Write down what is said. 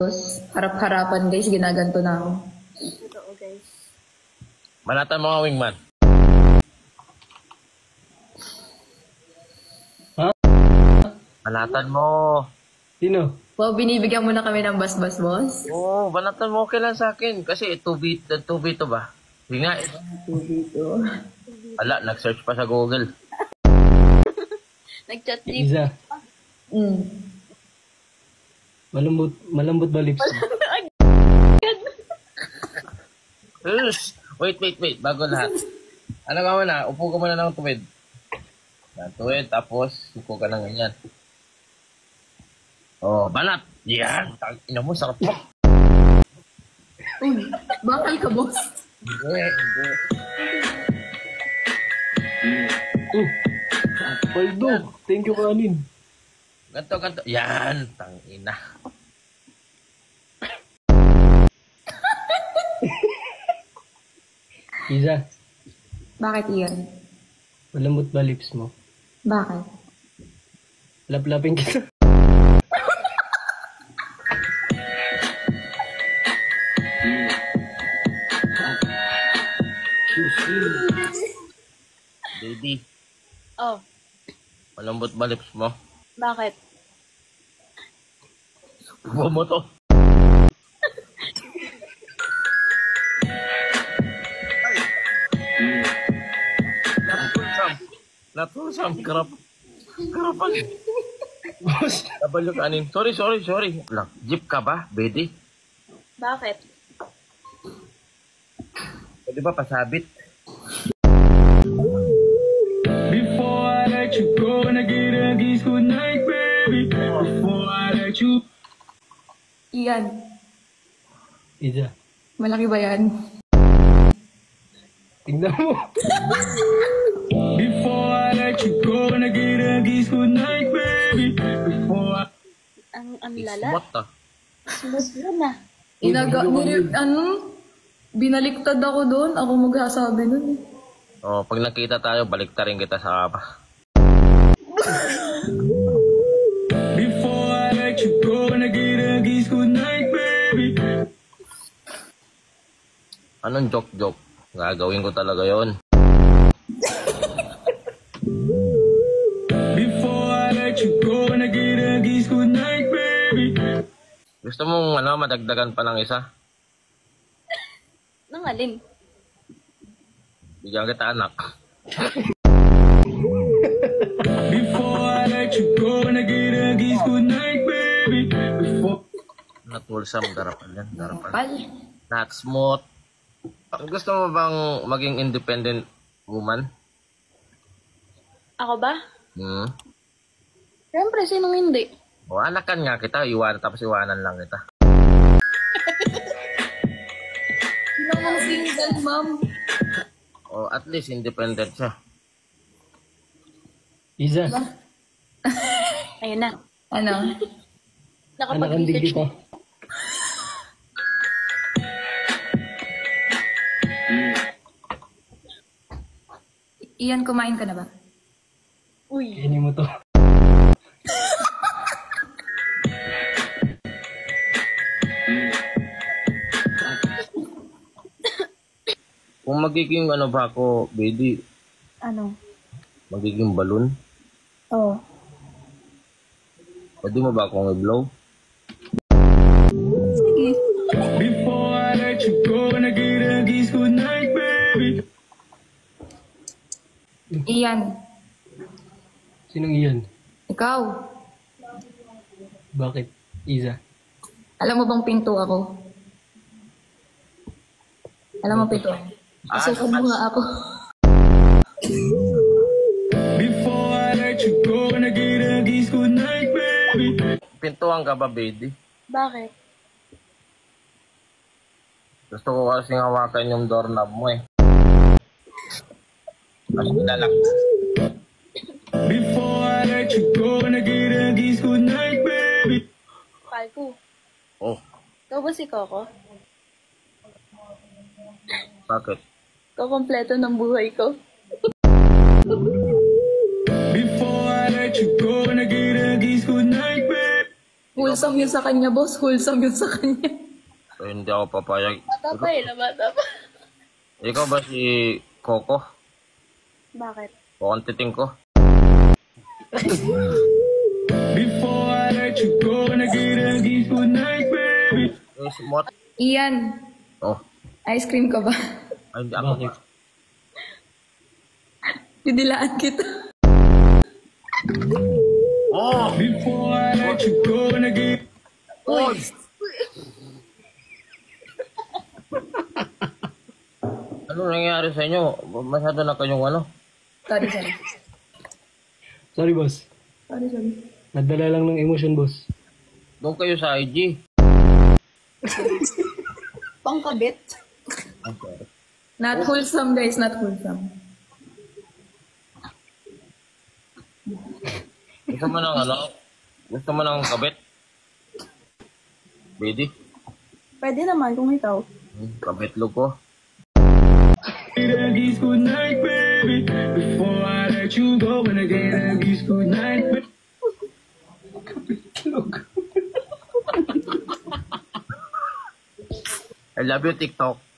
Harap-harapan guys, ginaganto na ako. Totoo guys. Manatan mo nga, wingman. Ha? Manatan mo. Sino? Wow, binibigyan mo na kami ng bas-bas, boss. Oo, banatan mo okay lang sa akin. Kasi 2B to ba? Sige nga. Dito. Ala, nag-search pa sa Google. Nag-chat deep. Iza. Malambot ba lips mo? Wait. Bago lahat. Ano ka muna? Upo ka muna ng tuwid. Tuwid, tapos upo ka ng ganyan. Oh, banat! Yan! Ina mo, sarap pa. Uy, bakal ka, boss. Hindi. Paldo. Thank you, kanin. Ganto. Yan! Tangina. Iza. Bakit iyan? Malambot ba lips mo? Bakit? Laplapin kita. Baby, Oh, malambot ba lips mo? bakit? Buwa mo to. Natulsam. Karapan. Boss. Tabal yung kanin. Sorry. Lang, jeep ka ba, baby? Bakit? Pwede ba pasabit? Before I let you go and I get a kiss good night, baby. Before I let you. Iyan. Iza. Malaki ba yan? Tingnan mo. Before I let you go and I get a kiss good night, baby. Before I. Ang lala. What the? Smooth na. Binaliktad ako doon. Ako magsasabi nun. Oh, pag nakita tayo, balik ta rin kita sa kama. Before I let you go and I get a kiss good night, baby. Anong joke? Gagawin ko talaga yon. Before I let you go and I get a kiss good night, baby. Gusto mong madagdagan pa ng isa? Nang alin? Bigyan kita anak. Before I let you go and I get a kiss good night, baby. Before. Natulsam, garapan yan. Kapal. Not smooth. Gusto mo bang maging independent woman? Ako ba? Siyempre, sinong hindi? O anakan nga kita, tapos iwanan lang kita. Sino ang single, ma'am? O at least independent siya. Iza. Ayun na. Ano? Anakandig Nakapag-research kita. Iyan, kumain ka na ba? Uy. Kainin mo to. Kung magiging ba ako, baby, Ano? magiging balloon, Oh. pwede mo ba akong i-blow? Sige. Before I let you go and I get a kiss good night, baby. Iyan, Sinong iyan? ikaw. Bakit? Iza. Alam mo bang pinto ako? Alam mo pinto ako? Pasukan mo nga ako. Before I let you go and I get a kiss good night, baby. Pintuan ka ba, baby? Bakit? Gusto ko kasing hawakan yung doorknob mo eh. Mas nilalak. Before I let you go and I get a kiss good night, baby. Kalko. Oh, Ikaw ba si Coco? bakit? Ikaw kompleto ng buhay ko. Before I let you go and I get a kiss good night, baby. Uy, Wholesome yun sa kanya, boss. Wholesome yun sa kanya. Hindi ako papayag. Bata pa eh, bata pa. Ikaw ba si Coco? Bakit? Kukuntitin ko. Before I let you go, and I get a kiss goodnight, baby. Smart. Ian, Oh. ice cream ka ba? Ay, hindi ako. Bakit? Didilaan kita. Oh! Before I let you go, and I get Oy! Ano nangyari sa inyo? Masyado na kayong ano? Sorry, sorry. Sorry, boss. Sorry, sorry. Nadala lang ng emotion, boss. Doon kayo sa IG. Pangkabit. Not wholesome, guys. Not wholesome. Gusto mo ng ano? Gusto mo ng kabit? Pwede? Pwede naman kung ikaw. Kabit look ko. a kiss goodnight, baby. Before I let you go, and I get a kiss goodnight, baby. I love you, TikTok.